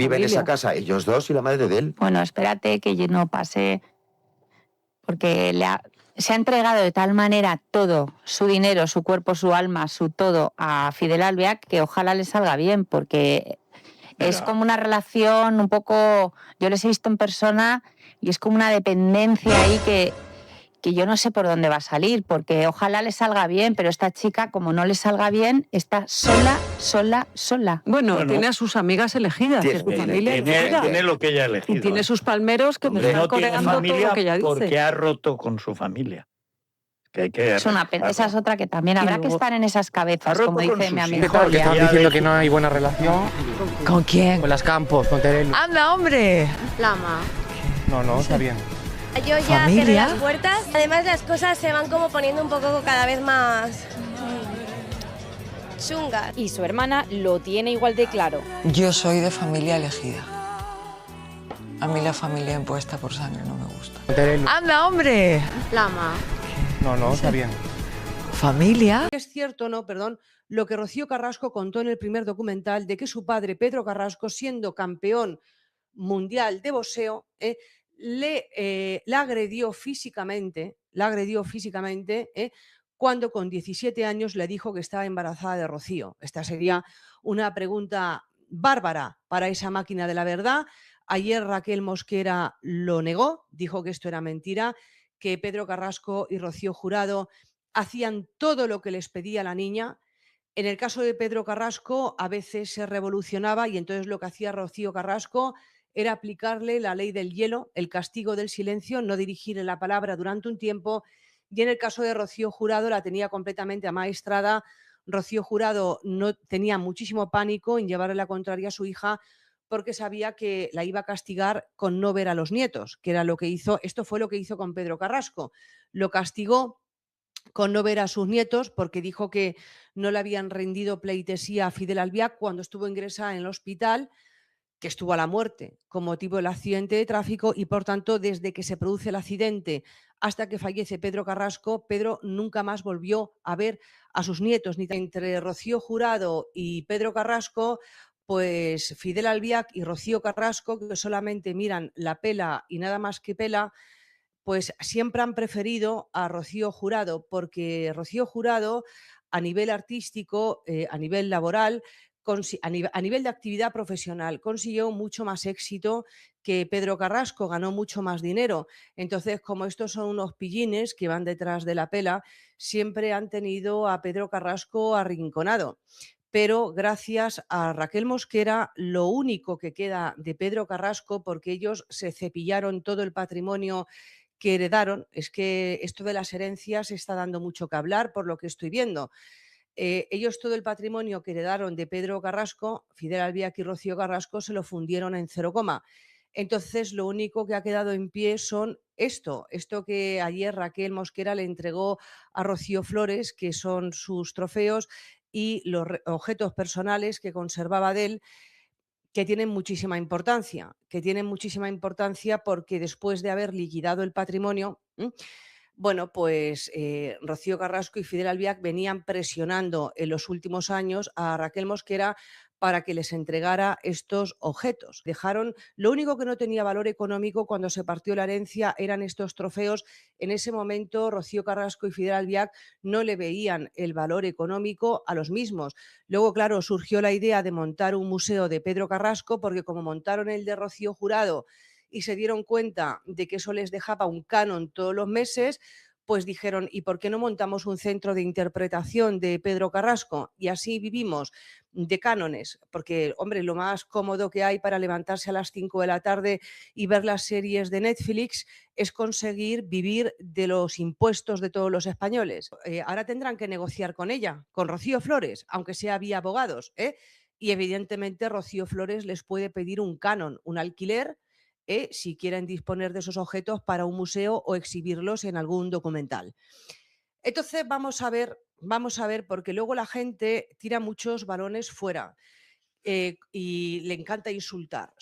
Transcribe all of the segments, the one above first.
Vive en esa familia. casa ellos dos y la madre de él. Bueno, espérate que yo no pase, porque se ha entregado de tal manera todo, su dinero, su cuerpo, su alma, su todo a Fidel Albiac, que ojalá le salga bien, porque es como una relación un poco, yo les he visto en persona y es como una dependencia ahí que yo no sé por dónde va a salir, porque ojalá le salga bien, pero esta chica, como no le salga bien, está sola. Bueno, tiene a sus amigas elegidas, Tiene- su familia tiene- elegida. Tiene lo que ella ha elegido. Y tiene sus palmeros que me Hombre, están no tiene coreando todo familia lo que ella dice. porque ha roto con su familia. Que hay que Es una pena. Esa es otra que también habrá que luego- estar en esas Ha cabezas, roto como con dice sus mi hijos. amiga. Porque estaban Ya diciendo de- que no hay buena relación ¿Con quién? con las Campos, con Terelu. ¡Anda, hombre! Lama. No, está bien. Yo ya ¿Familia? cerré las puertas. Además, las cosas se van como poniendo un poco cada vez más chungas. Y su hermana lo tiene igual de claro. Yo soy de familia elegida. A mí la familia impuesta por sangre no me gusta. Con Terelu. ¡Anda, hombre! Lama. No, está bien. ¿Familia? Es cierto, no, perdón, lo que Rocío Carrasco contó en el primer documental de que su padre, Pedro Carrasco, siendo campeón mundial de boxeo, la agredió físicamente, cuando con 17 años le dijo que estaba embarazada de Rocío. Esta sería una pregunta bárbara para esa máquina de la verdad. Ayer Raquel Mosquera lo negó, dijo que esto era mentira, que Pedro Carrasco y Rocío Jurado hacían todo lo que les pedía la niña. En el caso de Pedro Carrasco, a veces se revolucionaba y entonces lo que hacía Rocío Carrasco era aplicarle la ley del hielo, el castigo del silencio, no dirigirle la palabra durante un tiempo. Y en el caso de Rocío Jurado la tenía completamente amaestrada. Rocío Jurado no tenía muchísimo pánico en llevarle la contraria a su hija porque sabía que la iba a castigar con no ver a los nietos, que era lo que hizo. Esto fue lo que hizo con Pedro Carrasco. Lo castigó con no ver a sus nietos porque dijo que no le habían rendido pleitesía a Fidel Albiac cuando estuvo ingresada en el hospital, que estuvo a la muerte con motivo del accidente de tráfico y, por tanto, desde que se produce el accidente hasta que fallece Pedro Carrasco, Pedro nunca más volvió a ver a sus nietos. Ni entre Rocío Jurado y Pedro Carrasco, pues Fidel Albiac y Rocío Carrasco, que solamente miran la pela y nada más que pela, pues siempre han preferido a Rocío Jurado, porque Rocío Jurado, a nivel artístico, a nivel laboral, a nivel de actividad profesional, consiguió mucho más éxito que Pedro Carrasco, ganó mucho más dinero. Entonces, como estos son unos pillines que van detrás de la pela, siempre han tenido a Pedro Carrasco arrinconado. Pero gracias a Raquel Mosquera, lo único que queda de Pedro Carrasco, porque ellos se cepillaron todo el patrimonio que heredaron, es que esto de las herencias está dando mucho que hablar por lo que estoy viendo. Ellos todo el patrimonio que heredaron de Pedro Carrasco, Fidel Albiac y Rocío Carrasco, se lo fundieron en 0, entonces lo único que ha quedado en pie son esto que ayer Raquel Mosquera le entregó a Rocío Flores, que son sus trofeos y los objetos personales que conservaba de él, que tienen muchísima importancia, porque después de haber liquidado el patrimonio, bueno, pues Rocío Carrasco y Fidel Albiac venían presionando en los últimos años a Raquel Mosquera para que les entregara estos objetos. Lo único que no tenía valor económico cuando se partió la herencia eran estos trofeos. En ese momento Rocío Carrasco y Fidel Albiac no le veían el valor económico a los mismos. Luego, claro, surgió la idea de montar un museo de Pedro Carrasco, porque como montaron el de Rocío Jurado y se dieron cuenta de que eso les dejaba un canon todos los meses, pues dijeron, ¿y por qué no montamos un centro de interpretación de Pedro Carrasco? Y así vivimos de cánones, porque, hombre, lo más cómodo que hay para levantarse a las 5 de la tarde y ver las series de Netflix es conseguir vivir de los impuestos de todos los españoles. Ahora tendrán que negociar con ella, con Rocío Flores, aunque sea vía abogados, y evidentemente Rocío Flores les puede pedir un canon, un alquiler, si quieren disponer de esos objetos para un museo o exhibirlos en algún documental. Entonces vamos a ver, porque luego la gente tira muchos balones fuera y le encanta insultar.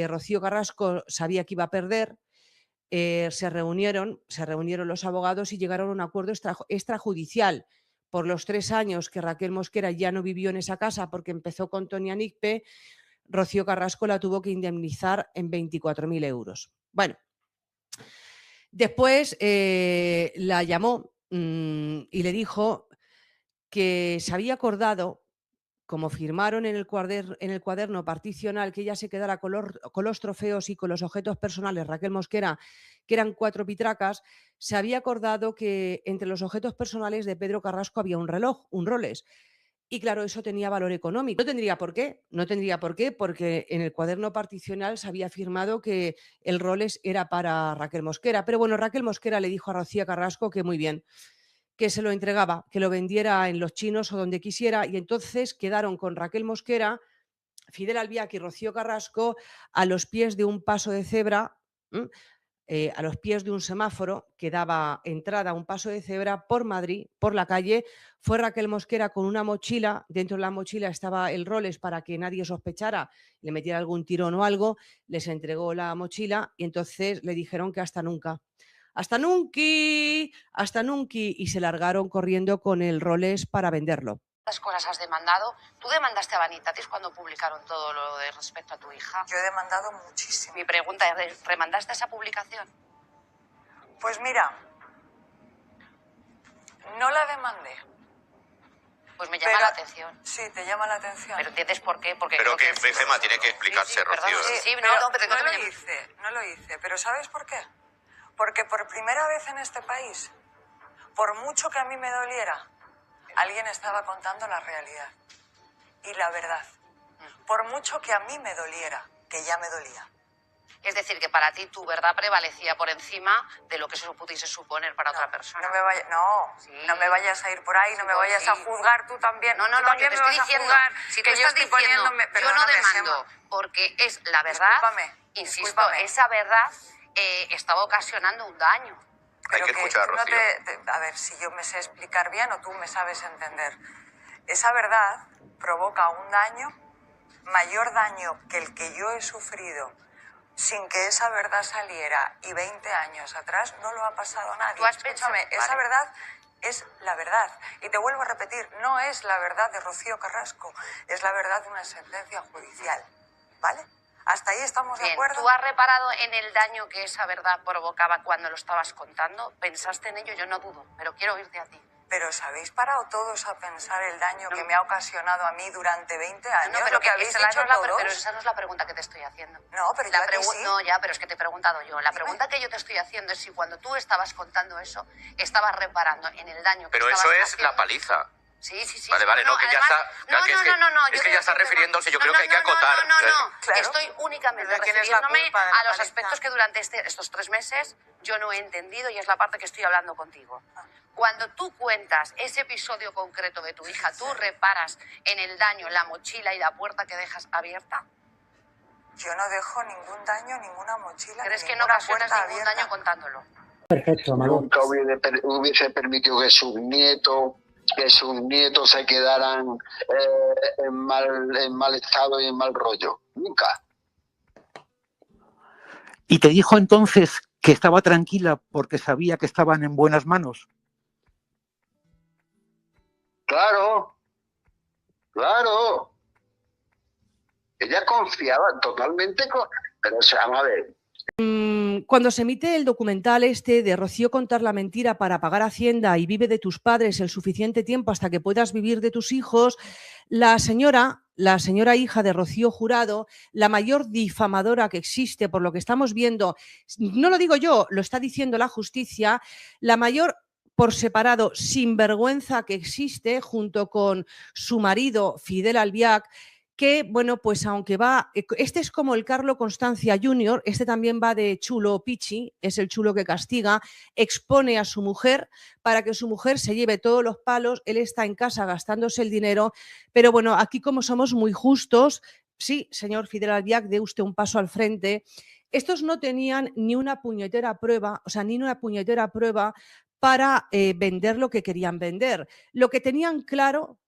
Rocío Carrasco sabía que iba a perder, se reunieron los abogados y llegaron a un acuerdo extrajudicial. Por los 3 años que Raquel Mosquera ya no vivió en esa casa porque empezó con Tonia Nicpe, Rocío Carrasco la tuvo que indemnizar en 24.000 euros. Bueno, después la llamó y le dijo que se había acordado, como firmaron en el cuaderno particional, que ella se quedara con los trofeos y con los objetos personales, Raquel Mosquera, que eran 4 pitracas, se había acordado que entre los objetos personales de Pedro Carrasco había un reloj, un Rolex. Y claro, eso tenía valor económico. No tendría por qué, porque en el cuaderno particional se había firmado que el Rolex era para Raquel Mosquera. Pero bueno, Raquel Mosquera le dijo a Rocío Carrasco que muy bien, que se lo entregaba, que lo vendiera en Los Chinos o donde quisiera, y entonces quedaron con Raquel Mosquera, Fidel Albiac y Rocío Carrasco a los pies de un paso de cebra, a los pies de un semáforo que daba entrada a un paso de cebra por Madrid, por la calle. Fue Raquel Mosquera con una mochila, dentro de la mochila estaba el Rolex para que nadie sospechara, le metiera algún tirón o algo, les entregó la mochila y entonces le dijeron que hasta nunca. Hasta nunca, y se largaron corriendo con el Rolex para venderlo. ¿Cuántas cosas has demandado? ¿Tú demandaste a Vanitatis cuando publicaron todo lo de respecto a tu hija? Yo he demandado muchísimo. Mi pregunta es, ¿remandaste esa publicación? Pues mira, no la demandé. Pues me llama la atención. Sí, te llama la atención. ¿Pero entiendes por qué? Porque Pero que Gemma tiene que explicarse, Rocío. No lo hice. Pero ¿sabes por qué? Porque por primera vez en este país, por mucho que a mí me doliera, alguien estaba contando la realidad y la verdad. Por mucho que a mí me doliera, que ya me dolía. Es decir, que para ti tu verdad prevalecía por encima de lo que se pudiese suponer para otra persona. No me vayas a ir por ahí, no me vayas a juzgar tú también. No, yo te estoy diciendo, si tú estás diciendo, yo no demando, porque es la verdad, Discúlpame. esa verdad estaba ocasionando un daño. Hay que escuchar, Rocío. A ver, si yo me sé explicar bien o tú me sabes entender. Esa verdad provoca un daño, mayor daño que el que yo he sufrido sin que esa verdad saliera, y 20 años atrás no lo ha pasado a nadie. Escúchame, esa verdad es la verdad. Y te vuelvo a repetir, no es la verdad de Rocío Carrasco, es la verdad de una sentencia judicial. ¿Vale? ¿Hasta ahí estamos de acuerdo? ¿Tú has reparado en el daño que esa verdad provocaba cuando lo estabas contando? ¿Pensaste en ello? Yo no dudo, pero quiero oírte a ti. Pero ¿os habéis parado todos a pensar el daño que me ha ocasionado a mí durante 20 años? No, pero que habéis dicho todos. Pero esa no es la pregunta que te estoy haciendo. No, pero yo a ti sí. No, ya, pero es que te he preguntado yo. La pregunta que yo te estoy haciendo es si cuando tú estabas contando eso, estabas reparando en el daño que Pero estabas eso es haciendo. la paliza. Sí. Vale, no, que ya está. Es que ya está refiriéndose, yo creo que hay que acotar. Claro. Estoy únicamente Pero ¿quién es la refiriéndome culpa de la a los paliza? aspectos que durante estos 3 meses yo no he entendido y es la parte que estoy hablando contigo. Cuando tú cuentas ese episodio concreto de tu hija, ¿tú reparas en el daño, en la mochila y la puerta que dejas abierta? Yo no dejo ningún daño, ninguna mochila. ¿Crees ni que no ninguna ocasionas puerta ningún abierta. daño contándolo? Perfecto, Manuel. Nunca hubiese permitido que sus nietos se quedaran en mal estado y en mal rollo. Nunca. ¿Y te dijo entonces que estaba tranquila porque sabía que estaban en buenas manos? Claro. Ella confiaba totalmente pero vamos a ver. Cuando se emite el documental este de Rocío contar la mentira para pagar Hacienda y vive de tus padres el suficiente tiempo hasta que puedas vivir de tus hijos, la señora hija de Rocío Jurado, la mayor difamadora que existe por lo que estamos viendo, no lo digo yo, lo está diciendo la justicia, la mayor por separado sinvergüenza que existe junto con su marido Fidel Albiac, que, bueno, pues aunque va, este es como el Carlo Constancia Jr., este también va de chulo pichi, es el chulo que castiga, expone a su mujer para que su mujer se lleve todos los palos, él está en casa gastándose el dinero, pero bueno, aquí como somos muy justos, sí, señor Fidel Albiac, dé usted un paso al frente, estos no tenían ni una puñetera prueba, para vender lo que querían vender. Lo que tenían claro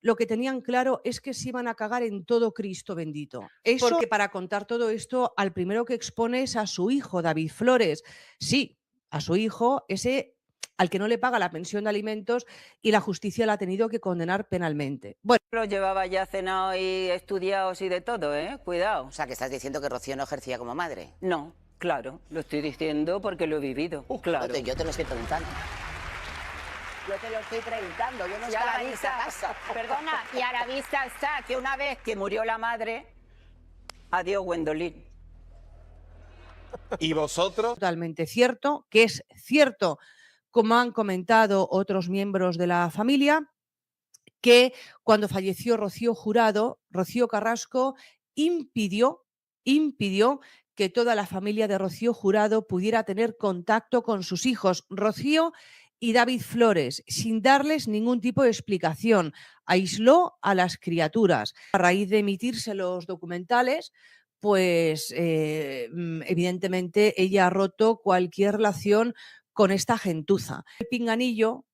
es que se iban a cagar en todo Cristo bendito. Eso, porque para contar todo esto, al primero que expone es a su hijo, David Flores. Sí, a su hijo, ese al que no le paga la pensión de alimentos y la justicia la ha tenido que condenar penalmente. Bueno, Lo llevaba ya cenado y estudiados y de todo, ¿eh? Cuidado. O sea, que estás diciendo que Rocío no ejercía como madre. No, claro, lo estoy diciendo porque lo he vivido, claro. Yo te lo estoy preguntando. Yo te lo estoy preguntando, yo no estaba en esa casa. Perdona, y a la vista está que una vez que murió la madre, adiós Gwendolyn. ¿Y vosotros? Totalmente cierto, que es cierto, como han comentado otros miembros de la familia, que cuando falleció Rocío Jurado, Rocío Carrasco impidió que toda la familia de Rocío Jurado pudiera tener contacto con sus hijos, Rocío y David Flores, sin darles ningún tipo de explicación. Aisló a las criaturas. A raíz de emitirse los documentales, pues evidentemente ella ha roto cualquier relación con esta gentuza. El pinganillo,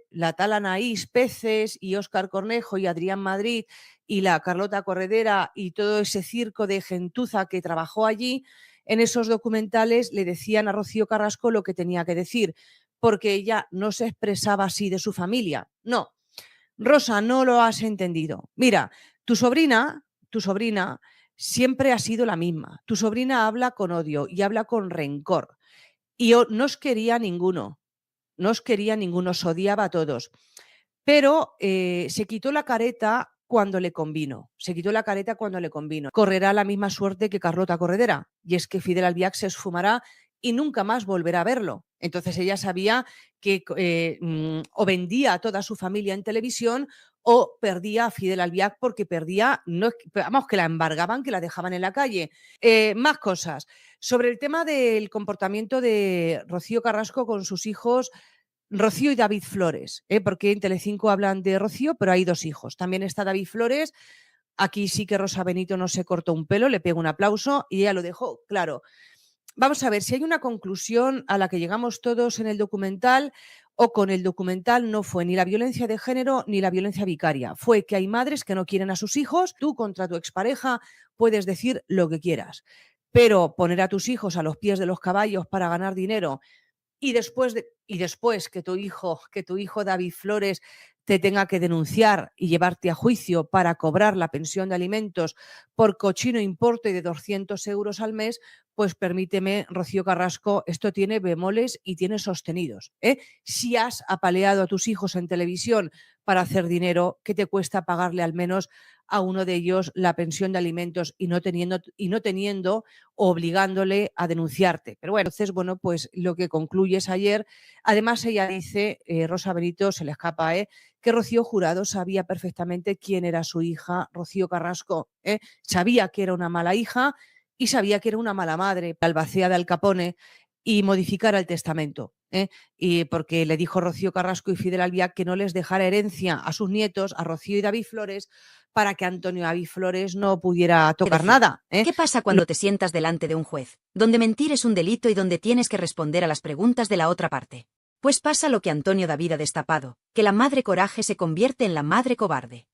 la tal Anaís Peces y Óscar Cornejo y Adrián Madrid y la Carlota Corredera y todo ese circo de gentuza que trabajó allí, en esos documentales le decían a Rocío Carrasco lo que tenía que decir, porque ella no se expresaba así de su familia. No, Rosa, no lo has entendido. Mira, tu sobrina siempre ha sido la misma. Tu sobrina habla con odio y habla con rencor. Y no os quería ninguno. No os quería ninguno, os odiaba a todos. Pero se quitó la careta cuando le convino. Correrá la misma suerte que Carlota Corredera. Y es que Fidel Albiac se esfumará y nunca más volverá a verlo. Entonces ella sabía que o vendía a toda su familia en televisión o perdía a Fidel Albiac porque perdía, no, vamos, que la embargaban, que la dejaban en la calle. Más cosas. Sobre el tema del comportamiento de Rocío Carrasco con sus hijos, Rocío y David Flores, porque en Telecinco hablan de Rocío, pero hay dos hijos. También está David Flores. Aquí sí que Rosa Benito no se cortó un pelo, le pegó un aplauso y ella lo dejó claro. Vamos a ver, si hay una conclusión a la que llegamos todos en el documental o con el documental, no fue ni la violencia de género ni la violencia vicaria. Fue que hay madres que no quieren a sus hijos. Tú contra tu expareja puedes decir lo que quieras, pero poner a tus hijos a los pies de los caballos para ganar dinero y después que tu hijo David Flores te tenga que denunciar y llevarte a juicio para cobrar la pensión de alimentos por cochino importe de 200 euros al mes, pues permíteme, Rocío Carrasco, esto tiene bemoles y tiene sostenidos. Si has apaleado a tus hijos en televisión para hacer dinero, ¿qué te cuesta pagarle al menos a uno de ellos la pensión de alimentos y no teniendo obligándole a denunciarte? Pero bueno, entonces, pues lo que concluyes ayer, además ella dice, Rosa Benito se le escapa, que Rocío Jurado sabía perfectamente quién era su hija, Rocío Carrasco, sabía que era una mala hija y sabía que era una mala madre, albacea de Al Capone, y modificara el testamento. Y porque le dijo Rocío Carrasco y Fidel Albiac que no les dejara herencia a sus nietos, a Rocío y David Flores, para que Antonio David Flores no pudiera tocar nada. ¿Qué pasa cuando te sientas delante de un juez, donde mentir es un delito y donde tienes que responder a las preguntas de la otra parte? Pues pasa lo que Antonio David ha destapado, que la madre coraje se convierte en la madre cobarde.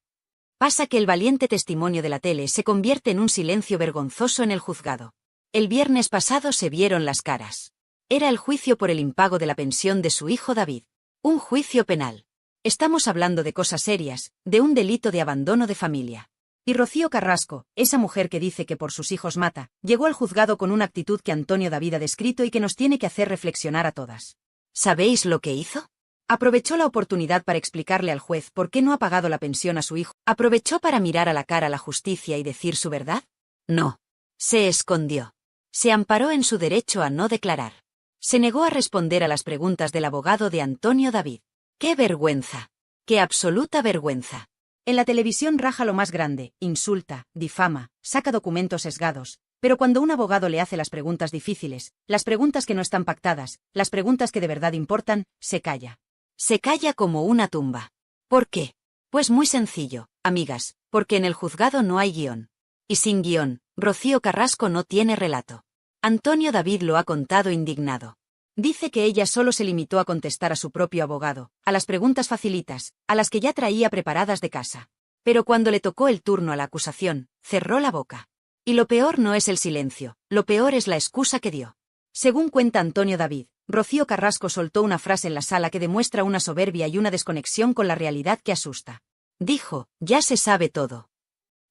Pasa que el valiente testimonio de la tele se convierte en un silencio vergonzoso en el juzgado. El viernes pasado se vieron las caras. Era el juicio por el impago de la pensión de su hijo David. Un juicio penal. Estamos hablando de cosas serias, de un delito de abandono de familia. Y Rocío Carrasco, esa mujer que dice que por sus hijos mata, llegó al juzgado con una actitud que Antonio David ha descrito y que nos tiene que hacer reflexionar a todas. ¿Sabéis lo que hizo? Aprovechó la oportunidad para explicarle al juez por qué no ha pagado la pensión a su hijo. ¿Aprovechó para mirar a la cara a la justicia y decir su verdad? No. Se escondió. Se amparó en su derecho a no declarar. Se negó a responder a las preguntas del abogado de Antonio David. ¡Qué vergüenza! ¡Qué absoluta vergüenza! En la televisión raja lo más grande, insulta, difama, saca documentos sesgados, pero cuando un abogado le hace las preguntas difíciles, las preguntas que no están pactadas, las preguntas que de verdad importan, se calla. Se calla como una tumba. ¿Por qué? Pues muy sencillo, amigas, porque en el juzgado no hay guión. Y sin guión, Rocío Carrasco no tiene relato. Antonio David lo ha contado indignado. Dice que ella solo se limitó a contestar a su propio abogado, a las preguntas facilitas, a las que ya traía preparadas de casa. Pero cuando le tocó el turno a la acusación, cerró la boca. Y lo peor no es el silencio, lo peor es la excusa que dio. Según cuenta Antonio David, Rocío Carrasco soltó una frase en la sala que demuestra una soberbia y una desconexión con la realidad que asusta. Dijo, ya se sabe todo.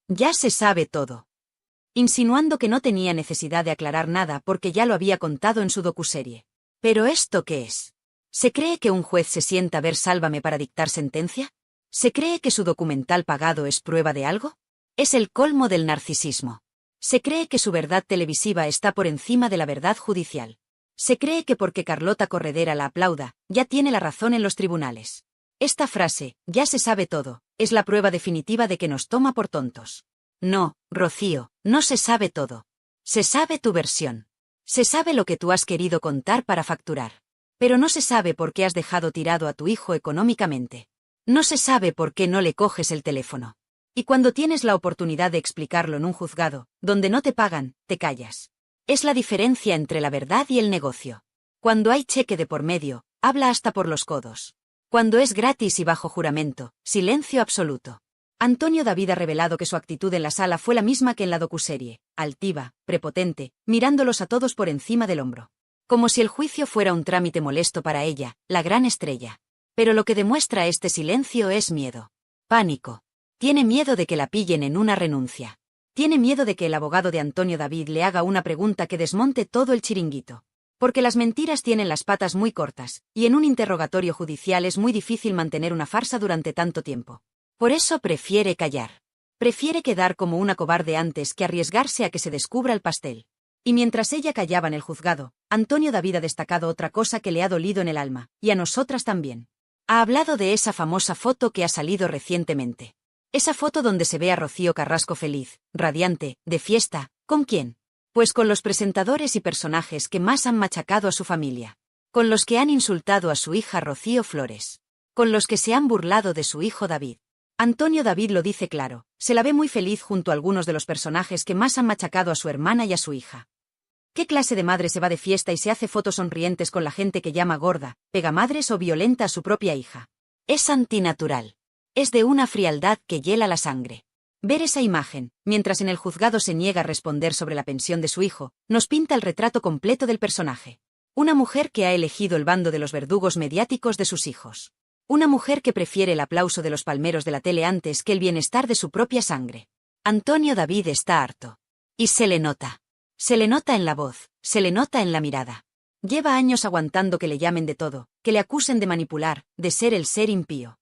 Ya se sabe todo. Insinuando que no tenía necesidad de aclarar nada porque ya lo había contado en su docuserie. ¿Pero esto qué es? ¿Se cree que un juez se sienta a ver Sálvame para dictar sentencia? ¿Se cree que su documental pagado es prueba de algo? Es el colmo del narcisismo. Se cree que su verdad televisiva está por encima de la verdad judicial. Se cree que porque Carlota Corredera la aplauda, ya tiene la razón en los tribunales. Esta frase, ya se sabe todo, es la prueba definitiva de que nos toma por tontos. No, Rocío, no se sabe todo. Se sabe tu versión. Se sabe lo que tú has querido contar para facturar. Pero no se sabe por qué has dejado tirado a tu hijo económicamente. No se sabe por qué no le coges el teléfono. Y cuando tienes la oportunidad de explicarlo en un juzgado, donde no te pagan, te callas. Es la diferencia entre la verdad y el negocio. Cuando hay cheque de por medio, habla hasta por los codos. Cuando es gratis y bajo juramento, silencio absoluto. Antonio David ha revelado que su actitud en la sala fue la misma que en la docuserie, altiva, prepotente, mirándolos a todos por encima del hombro. Como si el juicio fuera un trámite molesto para ella, la gran estrella. Pero lo que demuestra este silencio es miedo. Pánico. Tiene miedo de que la pillen en una renuncia. Tiene miedo de que el abogado de Antonio David le haga una pregunta que desmonte todo el chiringuito. Porque las mentiras tienen las patas muy cortas, y en un interrogatorio judicial es muy difícil mantener una farsa durante tanto tiempo. Por eso prefiere callar. Prefiere quedar como una cobarde antes que arriesgarse a que se descubra el pastel. Y mientras ella callaba en el juzgado, Antonio David ha destacado otra cosa que le ha dolido en el alma, y a nosotras también. Ha hablado de esa famosa foto que ha salido recientemente. Esa foto donde se ve a Rocío Carrasco feliz, radiante, de fiesta. ¿Con quién? Pues con los presentadores y personajes que más han machacado a su familia. Con los que han insultado a su hija Rocío Flores. Con los que se han burlado de su hijo David. Antonio David lo dice claro, se la ve muy feliz junto a algunos de los personajes que más han machacado a su hermana y a su hija. ¿Qué clase de madre se va de fiesta y se hace fotos sonrientes con la gente que llama gorda, pegamadres o violenta a su propia hija? Es antinatural. Es de una frialdad que hiela la sangre. Ver esa imagen, mientras en el juzgado se niega a responder sobre la pensión de su hijo, nos pinta el retrato completo del personaje. Una mujer que ha elegido el bando de los verdugos mediáticos de sus hijos. Una mujer que prefiere el aplauso de los palmeros de la tele antes que el bienestar de su propia sangre. Antonio David está harto. Y se le nota. Se le nota en la voz, se le nota en la mirada. Lleva años aguantando que le llamen de todo, que le acusen de manipular, de ser el ser impío.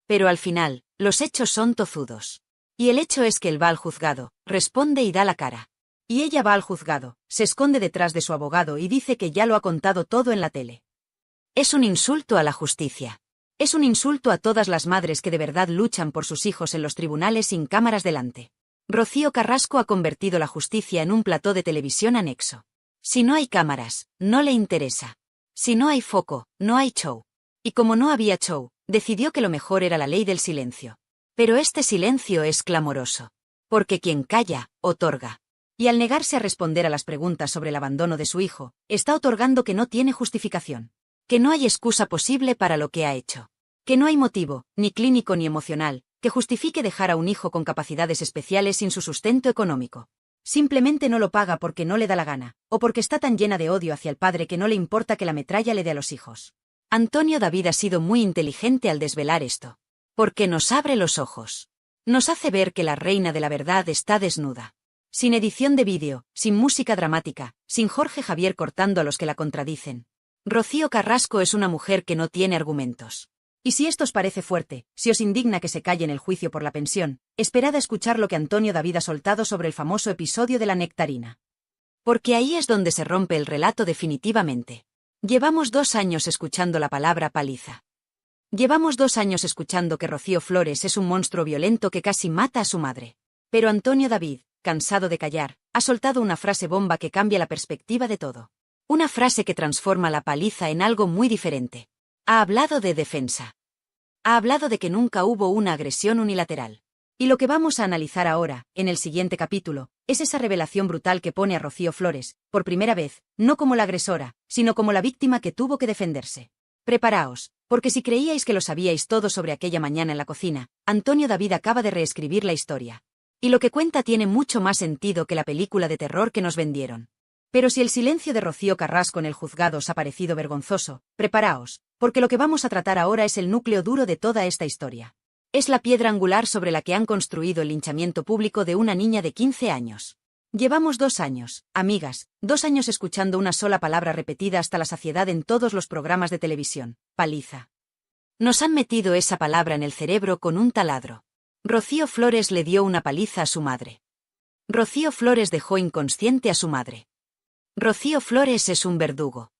Pero al final, los hechos son tozudos. Y el hecho es que él va al juzgado, responde y da la cara. Y ella va al juzgado, se esconde detrás de su abogado y dice que ya lo ha contado todo en la tele. Es un insulto a la justicia. Es un insulto a todas las madres que de verdad luchan por sus hijos en los tribunales sin cámaras delante. Rocío Carrasco ha convertido la justicia en un plató de televisión anexo. Si no hay cámaras, no le interesa. Si no hay foco, no hay show. Y como no había show, decidió que lo mejor era la ley del silencio. Pero este silencio es clamoroso. Porque quien calla, otorga. Y al negarse a responder a las preguntas sobre el abandono de su hijo, está otorgando que no tiene justificación. Que no hay excusa posible para lo que ha hecho. Que no hay motivo, ni clínico ni emocional, que justifique dejar a un hijo con capacidades especiales sin su sustento económico. Simplemente no lo paga porque no le da la gana, o porque está tan llena de odio hacia el padre que no le importa que la metralla le dé a los hijos. Antonio David ha sido muy inteligente al desvelar esto. Porque nos abre los ojos. Nos hace ver que la reina de la verdad está desnuda. Sin edición de vídeo, sin música dramática, sin Jorge Javier cortando a los que la contradicen. Rocío Carrasco es una mujer que no tiene argumentos. Y si esto os parece fuerte, si os indigna que se calle en el juicio por la pensión, esperad a escuchar lo que Antonio David ha soltado sobre el famoso episodio de la nectarina. Porque ahí es donde se rompe el relato definitivamente. Llevamos 2 años escuchando la palabra paliza. Llevamos 2 años escuchando que Rocío Flores es un monstruo violento que casi mata a su madre. Pero Antonio David, cansado de callar, ha soltado una frase bomba que cambia la perspectiva de todo. Una frase que transforma la paliza en algo muy diferente. Ha hablado de defensa. Ha hablado de que nunca hubo una agresión unilateral. Y lo que vamos a analizar ahora, en el siguiente capítulo, es esa revelación brutal que pone a Rocío Flores, por primera vez, no como la agresora, sino como la víctima que tuvo que defenderse. Preparaos, porque si creíais que lo sabíais todo sobre aquella mañana en la cocina, Antonio David acaba de reescribir la historia. Y lo que cuenta tiene mucho más sentido que la película de terror que nos vendieron. Pero si el silencio de Rocío Carrasco en el juzgado os ha parecido vergonzoso, preparaos, porque lo que vamos a tratar ahora es el núcleo duro de toda esta historia. Es la piedra angular sobre la que han construido el linchamiento público de una niña de 15 años. Llevamos 2 años, amigas, 2 años escuchando una sola palabra repetida hasta la saciedad en todos los programas de televisión: paliza. Nos han metido esa palabra en el cerebro con un taladro. Rocío Flores le dio una paliza a su madre. Rocío Flores dejó inconsciente a su madre. Rocío Flores es un verdugo.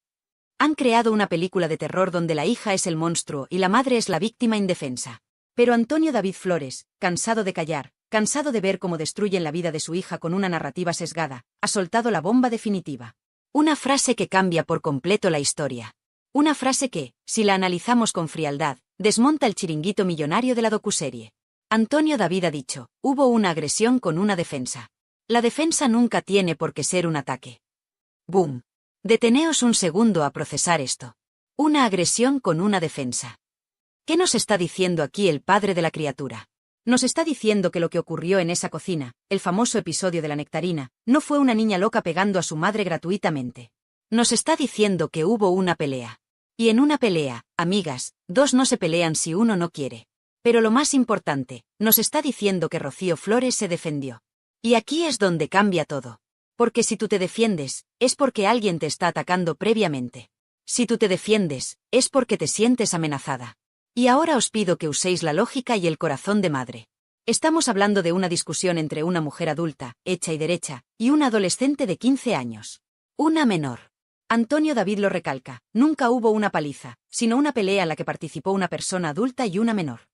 Han creado una película de terror donde la hija es el monstruo y la madre es la víctima indefensa. Pero Antonio David Flores, cansado de callar, cansado de ver cómo destruyen la vida de su hija con una narrativa sesgada, ha soltado la bomba definitiva. Una frase que cambia por completo la historia. Una frase que, si la analizamos con frialdad, desmonta el chiringuito millonario de la docuserie. Antonio David ha dicho: hubo una agresión con una defensa. La defensa nunca tiene por qué ser un ataque. ¡Boom! Deteneos un segundo a procesar esto. Una agresión con una defensa. ¿Qué nos está diciendo aquí el padre de la criatura? Nos está diciendo que lo que ocurrió en esa cocina, el famoso episodio de la nectarina, no fue una niña loca pegando a su madre gratuitamente. Nos está diciendo que hubo una pelea. Y en una pelea, amigas, 2 no se pelean si uno no quiere. Pero lo más importante, nos está diciendo que Rocío Flores se defendió. Y aquí es donde cambia todo. Porque si tú te defiendes, es porque alguien te está atacando previamente. Si tú te defiendes, es porque te sientes amenazada. Y ahora os pido que uséis la lógica y el corazón de madre. Estamos hablando de una discusión entre una mujer adulta, hecha y derecha, y una adolescente de 15 años. Una menor. Antonio David lo recalca: nunca hubo una paliza, sino una pelea en la que participó una persona adulta y una menor.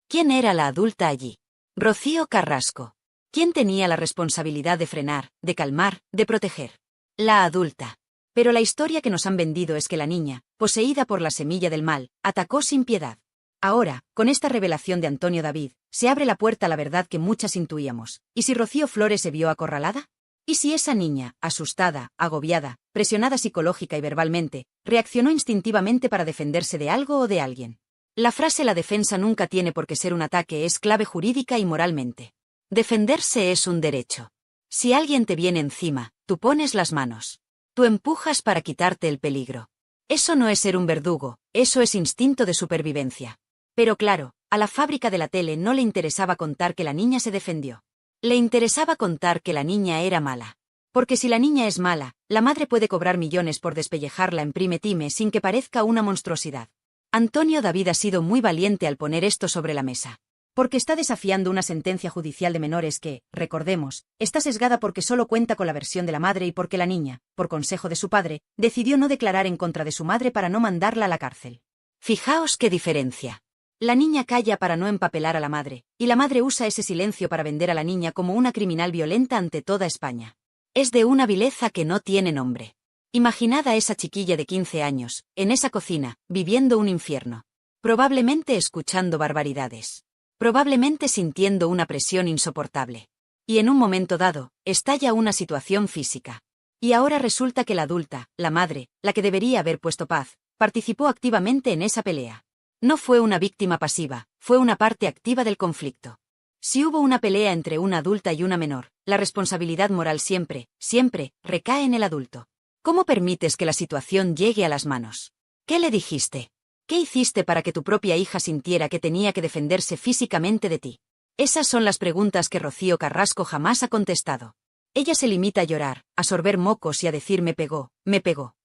¿Quién era la adulta allí? Rocío Carrasco. ¿Quién tenía la responsabilidad de frenar, de calmar, de proteger? La adulta. Pero la historia que nos han vendido es que la niña, poseída por la semilla del mal, atacó sin piedad. Ahora, con esta revelación de Antonio David, se abre la puerta a la verdad que muchas intuíamos. ¿Y si Rocío Flores se vio acorralada? ¿Y si esa niña, asustada, agobiada, presionada psicológica y verbalmente, reaccionó instintivamente para defenderse de algo o de alguien? La frase "la defensa nunca tiene por qué ser un ataque" es clave jurídica y moralmente. Defenderse es un derecho. Si alguien te viene encima, tú pones las manos. Tú empujas para quitarte el peligro. Eso no es ser un verdugo, eso es instinto de supervivencia. Pero claro, a la fábrica de la tele no le interesaba contar que la niña se defendió. Le interesaba contar que la niña era mala. Porque si la niña es mala, la madre puede cobrar millones por despellejarla en prime time sin que parezca una monstruosidad. Antonio David ha sido muy valiente al poner esto sobre la mesa. Porque está desafiando una sentencia judicial de menores que, recordemos, está sesgada porque solo cuenta con la versión de la madre y porque la niña, por consejo de su padre, decidió no declarar en contra de su madre para no mandarla a la cárcel. Fijaos qué diferencia. La niña calla para no empapelar a la madre, y la madre usa ese silencio para vender a la niña como una criminal violenta ante toda España. Es de una vileza que no tiene nombre. Imaginad a esa chiquilla de 15 años, en esa cocina, viviendo un infierno. Probablemente escuchando barbaridades. Probablemente sintiendo una presión insoportable. Y en un momento dado, estalla una situación física. Y ahora resulta que la adulta, la madre, la que debería haber puesto paz, participó activamente en esa pelea. No fue una víctima pasiva, fue una parte activa del conflicto. Si hubo una pelea entre una adulta y una menor, la responsabilidad moral siempre, siempre, recae en el adulto. ¿Cómo permites que la situación llegue a las manos? ¿Qué le dijiste? ¿Qué hiciste para que tu propia hija sintiera que tenía que defenderse físicamente de ti? Esas son las preguntas que Rocío Carrasco jamás ha contestado. Ella se limita a llorar, a sorber mocos y a decir me pegó, me pegó.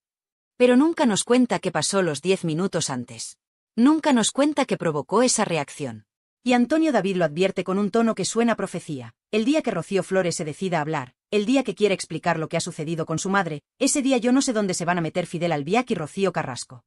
Pero nunca nos cuenta qué pasó los 10 minutos antes. Nunca nos cuenta qué provocó esa reacción. Y Antonio David lo advierte con un tono que suena a profecía. El día que Rocío Flores se decida a hablar, el día que quiera explicar lo que ha sucedido con su madre, ese día yo no sé dónde se van a meter Fidel Albiac y Rocío Carrasco.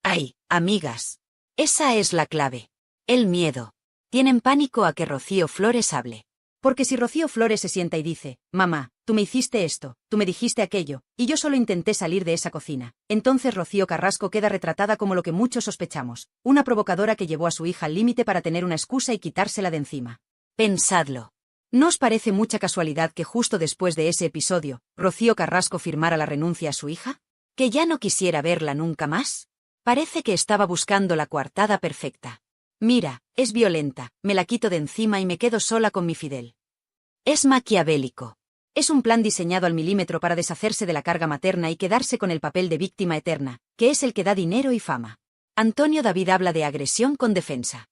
¡Ay, amigas! Esa es la clave. El miedo. Tienen pánico a que Rocío Flores hable. Porque si Rocío Flores se sienta y dice, mamá, tú me hiciste esto, tú me dijiste aquello, y yo solo intenté salir de esa cocina, entonces Rocío Carrasco queda retratada como lo que muchos sospechamos, una provocadora que llevó a su hija al límite para tener una excusa y quitársela de encima. Pensadlo. ¿No os parece mucha casualidad que justo después de ese episodio, Rocío Carrasco firmara la renuncia a su hija? ¿Que ya no quisiera verla nunca más? Parece que estaba buscando la coartada perfecta. Mira, es violenta, me la quito de encima y me quedo sola con mi Fidel. Es maquiavélico. Es un plan diseñado al milímetro para deshacerse de la carga materna y quedarse con el papel de víctima eterna, que es el que da dinero y fama. Antonio David habla de agresión con defensa.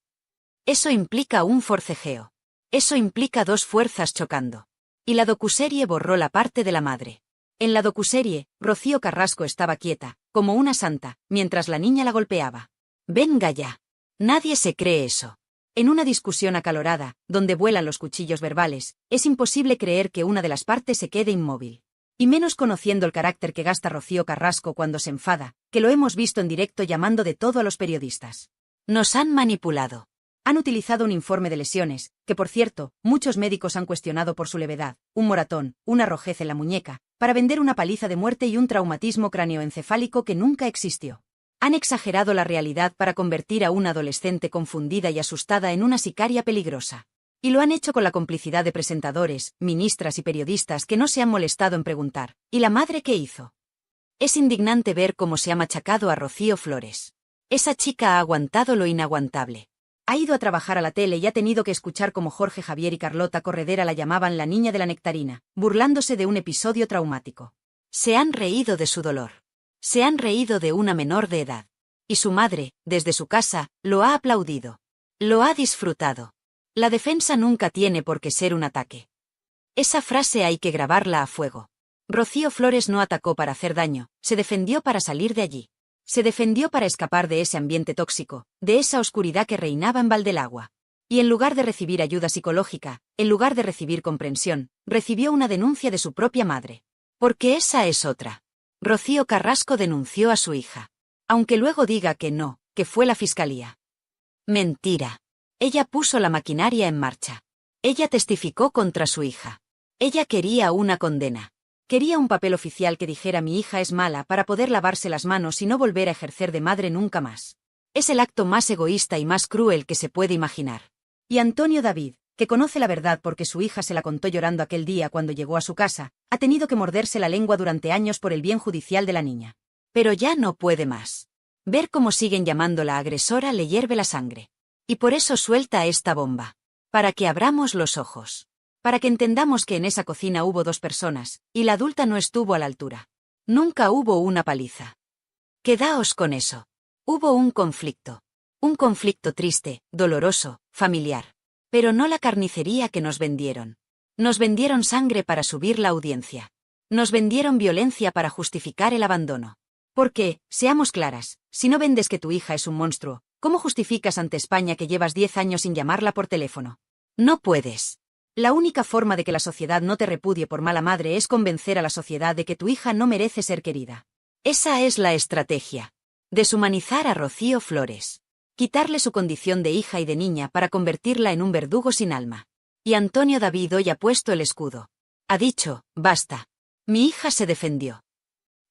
Eso implica un forcejeo. Eso implica dos fuerzas chocando. Y la docuserie borró la parte de la madre. En la docuserie, Rocío Carrasco estaba quieta, como una santa, mientras la niña la golpeaba. Venga ya. Nadie se cree eso. En una discusión acalorada, donde vuelan los cuchillos verbales, es imposible creer que una de las partes se quede inmóvil. Y menos conociendo el carácter que gasta Rocío Carrasco cuando se enfada, que lo hemos visto en directo llamando de todo a los periodistas. Nos han manipulado. Han utilizado un informe de lesiones, que por cierto, muchos médicos han cuestionado por su levedad, un moratón, una rojez en la muñeca, para vender una paliza de muerte y un traumatismo cráneoencefálico que nunca existió. Han exagerado la realidad para convertir a una adolescente confundida y asustada en una sicaria peligrosa. Y lo han hecho con la complicidad de presentadores, ministras y periodistas que no se han molestado en preguntar, ¿y la madre qué hizo? Es indignante ver cómo se ha machacado a Rocío Flores. Esa chica ha aguantado lo inaguantable. Ha ido a trabajar a la tele y ha tenido que escuchar cómo Jorge Javier y Carlota Corredera la llamaban la niña de la nectarina, burlándose de un episodio traumático. Se han reído de su dolor. Se han reído de una menor de edad. Y su madre, desde su casa, lo ha aplaudido. Lo ha disfrutado. La defensa nunca tiene por qué ser un ataque. Esa frase hay que grabarla a fuego. Rocío Flores no atacó para hacer daño, se defendió para salir de allí. Se defendió para escapar de ese ambiente tóxico, de esa oscuridad que reinaba en Valdelagua. Y en lugar de recibir ayuda psicológica, en lugar de recibir comprensión, recibió una denuncia de su propia madre. Porque esa es otra. Rocío Carrasco denunció a su hija. Aunque luego diga que no, que fue la fiscalía. Mentira. Ella puso la maquinaria en marcha. Ella testificó contra su hija. Ella quería una condena. Quería un papel oficial que dijera mi hija es mala para poder lavarse las manos y no volver a ejercer de madre nunca más. Es el acto más egoísta y más cruel que se puede imaginar. Y Antonio David, que conoce la verdad porque su hija se la contó llorando aquel día cuando llegó a su casa, ha tenido que morderse la lengua durante años por el bien judicial de la niña. Pero ya no puede más. Ver cómo siguen llamándola agresora le hierve la sangre. Y por eso suelta esta bomba. Para que abramos los ojos. Para que entendamos que en esa cocina hubo dos personas, y la adulta no estuvo a la altura. Nunca hubo una paliza. Quedaos con eso. Hubo un conflicto. Un conflicto triste, doloroso, familiar. Pero no la carnicería que nos vendieron. Nos vendieron sangre para subir la audiencia. Nos vendieron violencia para justificar el abandono. Porque, seamos claras, si no vendes que tu hija es un monstruo, ¿cómo justificas ante España que llevas 10 años sin llamarla por teléfono? No puedes. La única forma de que la sociedad no te repudie por mala madre es convencer a la sociedad de que tu hija no merece ser querida. Esa es la estrategia. Deshumanizar a Rocío Flores. Quitarle su condición de hija y de niña para convertirla en un verdugo sin alma. Y Antonio David hoy ha puesto el escudo. Ha dicho, basta. Mi hija se defendió.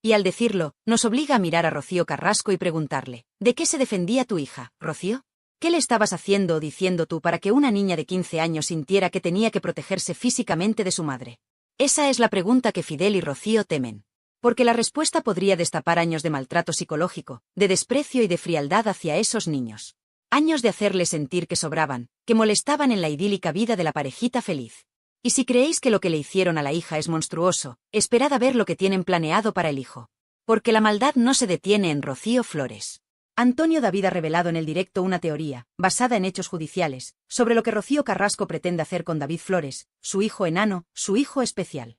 Y al decirlo, nos obliga a mirar a Rocío Carrasco y preguntarle, ¿de qué se defendía tu hija, Rocío? ¿Qué le estabas haciendo o diciendo tú para que una niña de 15 años sintiera que tenía que protegerse físicamente de su madre? Esa es la pregunta que Fidel y Rocío temen. Porque la respuesta podría destapar años de maltrato psicológico, de desprecio y de frialdad hacia esos niños. Años de hacerles sentir que sobraban, que molestaban en la idílica vida de la parejita feliz. Y si creéis que lo que le hicieron a la hija es monstruoso, esperad a ver lo que tienen planeado para el hijo. Porque la maldad no se detiene en Rocío Flores. Antonio David ha revelado en el directo una teoría, basada en hechos judiciales, sobre lo que Rocío Carrasco pretende hacer con David Flores, su hijo enano, su hijo especial.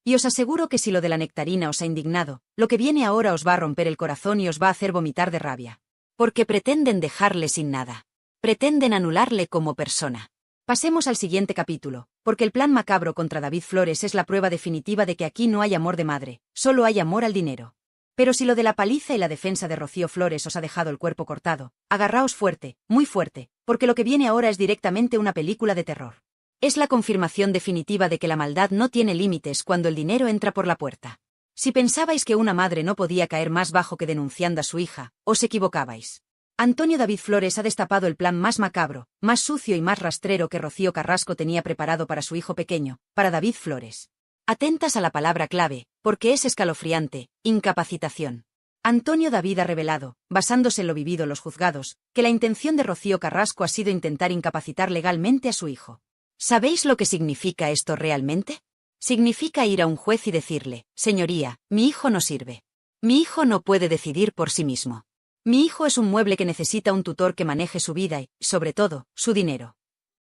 Y os aseguro que si lo de la nectarina os ha indignado, lo que viene ahora os va a romper el corazón y os va a hacer vomitar de rabia. Porque pretenden dejarle sin nada. Pretenden anularle como persona. Pasemos al siguiente capítulo, porque el plan macabro contra David Flores es la prueba definitiva de que aquí no hay amor de madre, solo hay amor al dinero. Pero si lo de la paliza y la defensa de Rocío Flores os ha dejado el cuerpo cortado, agarraos fuerte, muy fuerte, porque lo que viene ahora es directamente una película de terror. Es la confirmación definitiva de que la maldad no tiene límites cuando el dinero entra por la puerta. Si pensabais que una madre no podía caer más bajo que denunciando a su hija, os equivocabais. Antonio David Flores ha destapado el plan más macabro, más sucio y más rastrero que Rocío Carrasco tenía preparado para su hijo pequeño, para David Flores. Atentas a la palabra clave, porque es escalofriante, incapacitación. Antonio David ha revelado, basándose en lo vivido en los juzgados, que la intención de Rocío Carrasco ha sido intentar incapacitar legalmente a su hijo. ¿Sabéis lo que significa esto realmente? Significa ir a un juez y decirle, señoría, mi hijo no sirve. Mi hijo no puede decidir por sí mismo. Mi hijo es un mueble que necesita un tutor que maneje su vida y, sobre todo, su dinero.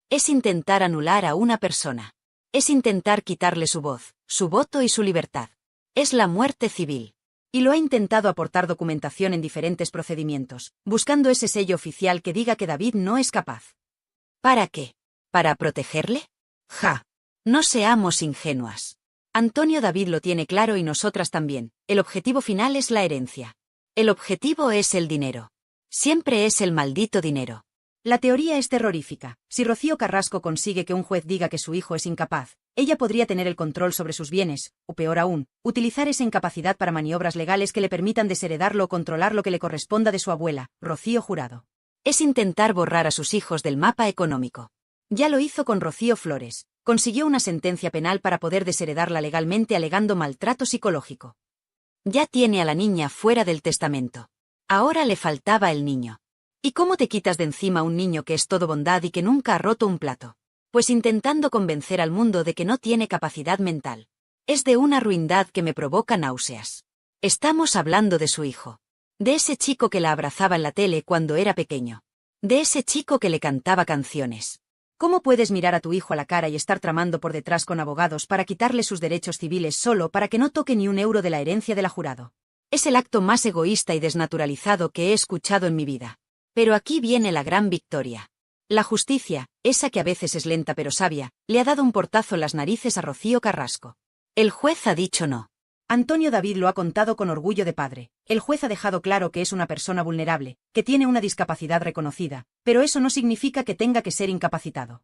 Es intentar anular a una persona. Es intentar quitarle su voz, su voto y su libertad. Es la muerte civil. Y lo ha intentado aportar documentación en diferentes procedimientos, buscando ese sello oficial que diga que David no es capaz. ¿Para qué? ¿Para protegerle? ¡Ja! No seamos ingenuas. Antonio David lo tiene claro y nosotras también. El objetivo final es la herencia. El objetivo es el dinero. Siempre es el maldito dinero. La teoría es terrorífica. Si Rocío Carrasco consigue que un juez diga que su hijo es incapaz, ella podría tener el control sobre sus bienes, o peor aún, utilizar esa incapacidad para maniobras legales que le permitan desheredarlo o controlar lo que le corresponda de su abuela, Rocío Jurado. Es intentar borrar a sus hijos del mapa económico. Ya lo hizo con Rocío Flores. Consiguió una sentencia penal para poder desheredarla legalmente alegando maltrato psicológico. Ya tiene a la niña fuera del testamento. Ahora le faltaba el niño. ¿Y cómo te quitas de encima a un niño que es todo bondad y que nunca ha roto un plato? Pues intentando convencer al mundo de que no tiene capacidad mental. Es de una ruindad que me provoca náuseas. Estamos hablando de su hijo. De ese chico que la abrazaba en la tele cuando era pequeño. De ese chico que le cantaba canciones. ¿Cómo puedes mirar a tu hijo a la cara y estar tramando por detrás con abogados para quitarle sus derechos civiles solo para que no toque ni un euro de la herencia de la Jurado? Es el acto más egoísta y desnaturalizado que he escuchado en mi vida. Pero aquí viene la gran victoria. La justicia, esa que a veces es lenta pero sabia, le ha dado un portazo en las narices a Rocío Carrasco. El juez ha dicho no. Antonio David lo ha contado con orgullo de padre. El juez ha dejado claro que es una persona vulnerable, que tiene una discapacidad reconocida, pero eso no significa que tenga que ser incapacitado.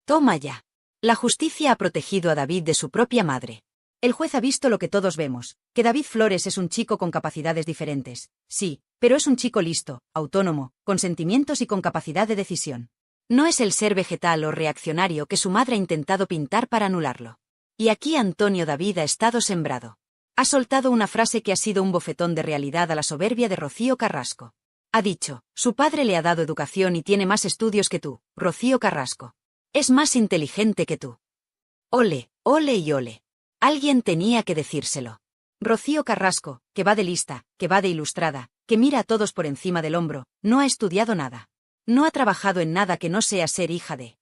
Toma ya. La justicia ha protegido a David de su propia madre. El juez ha visto lo que todos vemos, que David Flores es un chico con capacidades diferentes, sí, pero es un chico listo, autónomo, con sentimientos y con capacidad de decisión. No es el ser vegetal o reaccionario que su madre ha intentado pintar para anularlo. Y aquí Antonio David ha estado sembrado. Ha soltado una frase que ha sido un bofetón de realidad a la soberbia de Rocío Carrasco. Ha dicho, su padre le ha dado educación y tiene más estudios que tú, Rocío Carrasco. Es más inteligente que tú. Ole, ole y ole. Alguien tenía que decírselo. Rocío Carrasco, que va de lista, que va de ilustrada, que mira a todos por encima del hombro, no ha estudiado nada. No ha trabajado en nada que no sea ser hija de.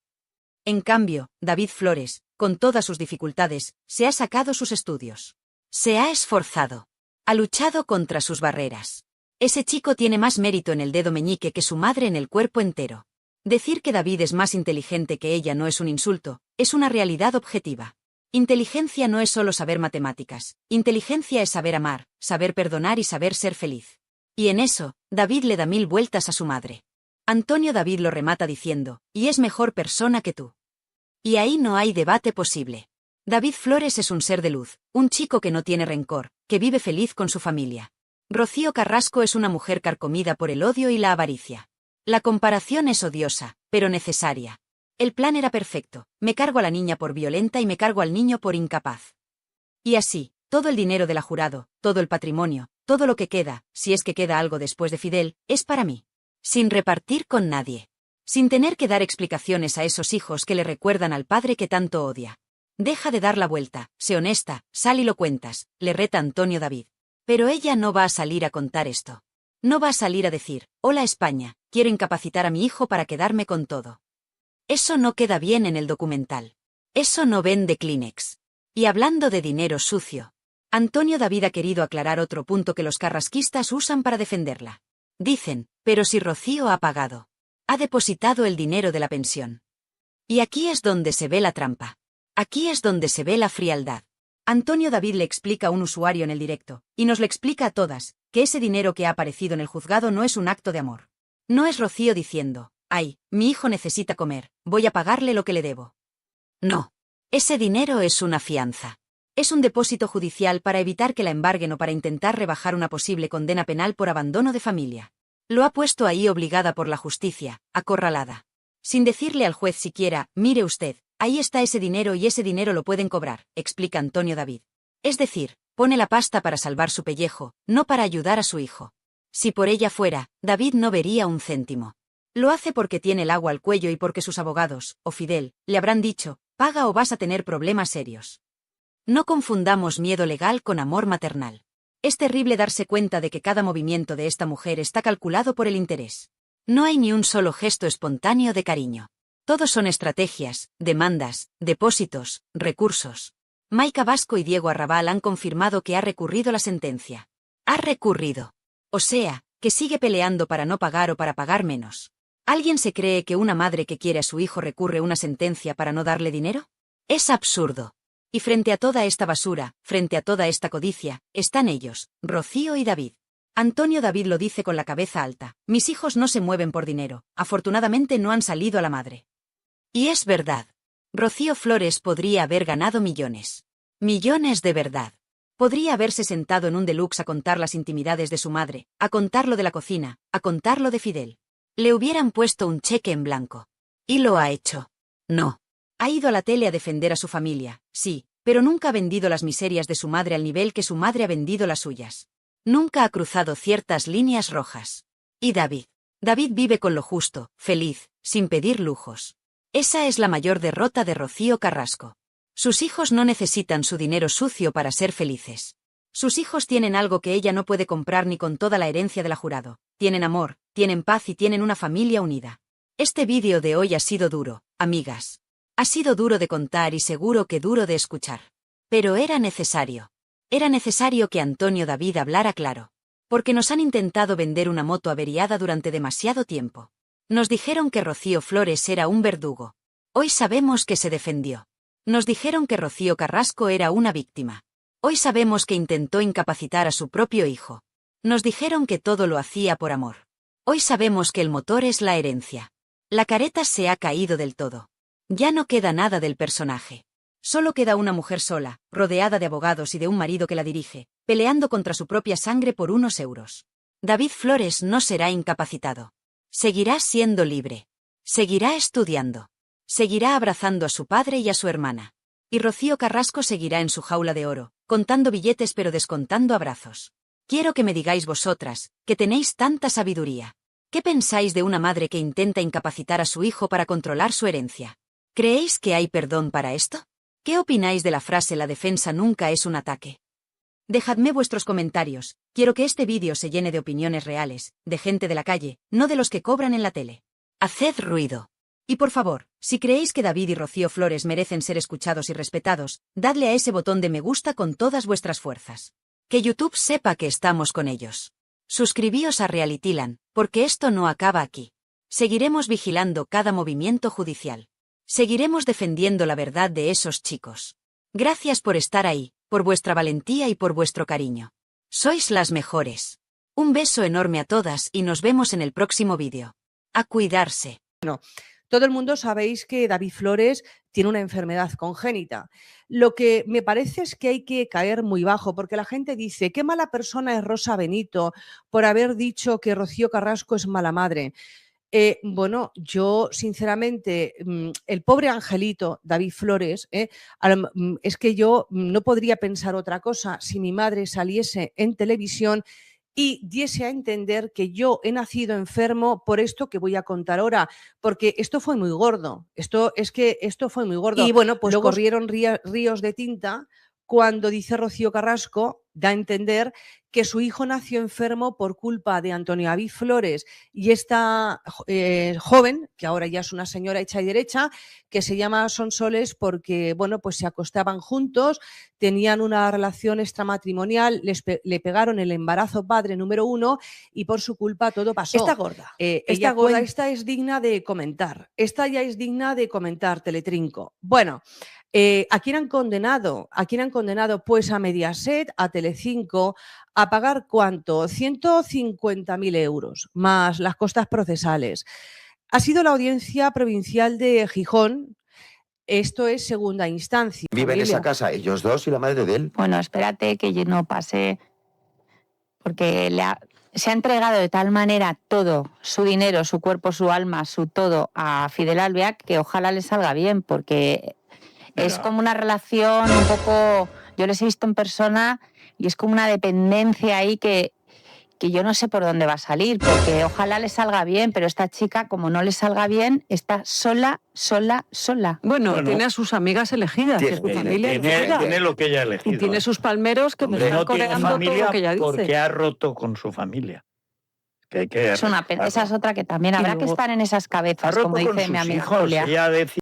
En cambio, David Flores, con todas sus dificultades, se ha sacado sus estudios. Se ha esforzado. Ha luchado contra sus barreras. Ese chico tiene más mérito en el dedo meñique que su madre en el cuerpo entero. Decir que David es más inteligente que ella no es un insulto, es una realidad objetiva. Inteligencia no es solo saber matemáticas. Inteligencia es saber amar, saber perdonar y saber ser feliz. Y en eso, David le da 1000 vueltas a su madre. Antonio David lo remata diciendo, y es mejor persona que tú. Y ahí no hay debate posible. David Flores es un ser de luz, un chico que no tiene rencor, que vive feliz con su familia. Rocío Carrasco es una mujer carcomida por el odio y la avaricia. La comparación es odiosa, pero necesaria. El plan era perfecto, me cargo a la niña por violenta y me cargo al niño por incapaz. Y así, todo el dinero de la Jurado, todo el patrimonio, todo lo que queda, si es que queda algo después de Fidel, es para mí. Sin repartir con nadie. Sin tener que dar explicaciones a esos hijos que le recuerdan al padre que tanto odia. Deja de dar la vuelta, sé honesta, sal y lo cuentas, le reta Antonio David. Pero ella no va a salir a contar esto. No va a salir a decir, hola España, quiero incapacitar a mi hijo para quedarme con todo. Eso no queda bien en el documental. Eso no vende Kleenex. Y hablando de dinero sucio, Antonio David ha querido aclarar otro punto que los carrasquistas usan para defenderla. Dicen, pero si Rocío ha pagado. Ha depositado el dinero de la pensión. Y aquí es donde se ve la trampa. Aquí es donde se ve la frialdad. Antonio David le explica a un usuario en el directo, y nos lo explica a todas, que ese dinero que ha aparecido en el juzgado no es un acto de amor. No es Rocío diciendo, ay, mi hijo necesita comer, voy a pagarle lo que le debo. No. Ese dinero es una fianza. Es un depósito judicial para evitar que la embarguen o para intentar rebajar una posible condena penal por abandono de familia. Lo ha puesto ahí obligada por la justicia, acorralada. Sin decirle al juez siquiera, mire usted, ahí está ese dinero y ese dinero lo pueden cobrar, explica Antonio David. Es decir, pone la pasta para salvar su pellejo, no para ayudar a su hijo. Si por ella fuera, David no vería un céntimo. Lo hace porque tiene el agua al cuello y porque sus abogados, o Fidel, le habrán dicho, paga o vas a tener problemas serios. No confundamos miedo legal con amor maternal. Es terrible darse cuenta de que cada movimiento de esta mujer está calculado por el interés. No hay ni un solo gesto espontáneo de cariño. Todos son estrategias, demandas, depósitos, recursos. Maika Vasco y Diego Arrabal han confirmado que ha recurrido la sentencia. Ha recurrido. O sea, que sigue peleando para no pagar o para pagar menos. ¿Alguien se cree que una madre que quiere a su hijo recurre una sentencia para no darle dinero? Es absurdo. Y frente a toda esta basura, frente a toda esta codicia, están ellos, Rocío y David. Antonio David lo dice con la cabeza alta: mis hijos no se mueven por dinero, afortunadamente no han salido a la madre. Y es verdad. Rocío Flores podría haber ganado millones. Millones de verdad. Podría haberse sentado en un deluxe a contar las intimidades de su madre, a contar lo de la cocina, a contar lo de Fidel. Le hubieran puesto un cheque en blanco. ¿Y lo ha hecho? No. Ha ido a la tele a defender a su familia, sí, pero nunca ha vendido las miserias de su madre al nivel que su madre ha vendido las suyas. Nunca ha cruzado ciertas líneas rojas. ¿Y David? David vive con lo justo, feliz, sin pedir lujos. Esa es la mayor derrota de Rocío Carrasco. Sus hijos no necesitan su dinero sucio para ser felices. Sus hijos tienen algo que ella no puede comprar ni con toda la herencia de la jurado. Tienen amor, tienen paz y tienen una familia unida. Este vídeo de hoy ha sido duro, amigas. Ha sido duro de contar y seguro que duro de escuchar. Pero era necesario. Era necesario que Antonio David hablara claro. Porque nos han intentado vender una moto averiada durante demasiado tiempo. Nos dijeron que Rocío Flores era un verdugo. Hoy sabemos que se defendió. Nos dijeron que Rocío Carrasco era una víctima. Hoy sabemos que intentó incapacitar a su propio hijo. Nos dijeron que todo lo hacía por amor. Hoy sabemos que el motor es la herencia. La careta se ha caído del todo. Ya no queda nada del personaje. Solo queda una mujer sola, rodeada de abogados y de un marido que la dirige, peleando contra su propia sangre por unos euros. David Flores no será incapacitado. Seguirá siendo libre. Seguirá estudiando. Seguirá abrazando a su padre y a su hermana. Y Rocío Carrasco seguirá en su jaula de oro, contando billetes pero descontando abrazos. Quiero que me digáis vosotras, que tenéis tanta sabiduría. ¿Qué pensáis de una madre que intenta incapacitar a su hijo para controlar su herencia? ¿Creéis que hay perdón para esto? ¿Qué opináis de la frase "la defensa nunca es un ataque"? Dejadme vuestros comentarios, quiero que este vídeo se llene de opiniones reales, de gente de la calle, no de los que cobran en la tele. Haced ruido. Y por favor, si creéis que David y Rocío Flores merecen ser escuchados y respetados, dadle a ese botón de me gusta con todas vuestras fuerzas. Que YouTube sepa que estamos con ellos. Suscribíos a Realityland, porque esto no acaba aquí. Seguiremos vigilando cada movimiento judicial. Seguiremos defendiendo la verdad de esos chicos. Gracias por estar ahí, por vuestra valentía y por vuestro cariño. Sois las mejores. Un beso enorme a todas y nos vemos en el próximo vídeo. A cuidarse. Bueno, todo el mundo sabéis que David Flores tiene una enfermedad congénita. Lo que me parece es que hay que caer muy bajo, porque la gente dice: qué mala persona es Rosa Benito por haber dicho que Rocío Carrasco es mala madre. Bueno, yo sinceramente, el pobre angelito David Flores, es que yo no podría pensar otra cosa si mi madre saliese en televisión y diese a entender que yo he nacido enfermo por esto que voy a contar ahora, porque esto fue muy gordo, esto fue muy gordo. Y bueno, pues luego corrieron ríos de tinta cuando dice Rocío Carrasco, da a entender que su hijo nació enfermo por culpa de Antonio David Flores y esta joven, que ahora ya es una señora hecha y derecha, que se llama Sonsoles porque, bueno, pues se acostaban juntos, tenían una relación extramatrimonial, le pegaron el embarazo padre número 1 y por su culpa todo pasó. Está gorda. Esta es digna de comentar. Esta ya es digna de comentar, Teletrinco. Bueno, ¿a quién han condenado? ¿A quién han condenado? Pues a Mediaset, a Telecinco, a pagar ¿cuánto? 150.000 euros, más las costas procesales. Ha sido la Audiencia Provincial de Gijón. Esto es segunda instancia. Vive en esa casa ellos dos y la madre de él. Bueno, espérate que yo no pase, porque se ha entregado de tal manera todo, su dinero, su cuerpo, su alma, su todo a Fidel Alvear, que ojalá le salga bien, porque es como una relación un poco, yo les he visto en persona y es como una dependencia ahí que que yo no sé por dónde va a salir, porque ojalá le salga bien, pero esta chica, como no le salga bien, está sola. Bueno, tiene a sus amigas elegidas, que es su familia elegida. Tiene lo que ella ha elegido. Y tiene sus palmeros que me están No tiene coreando todo familia lo que ella dice. porque ha roto con su familia. Que hay que Es una pena. Esa es otra que también habrá que estar en esas cabezas, como dice mi amiga hijos, Julia. ella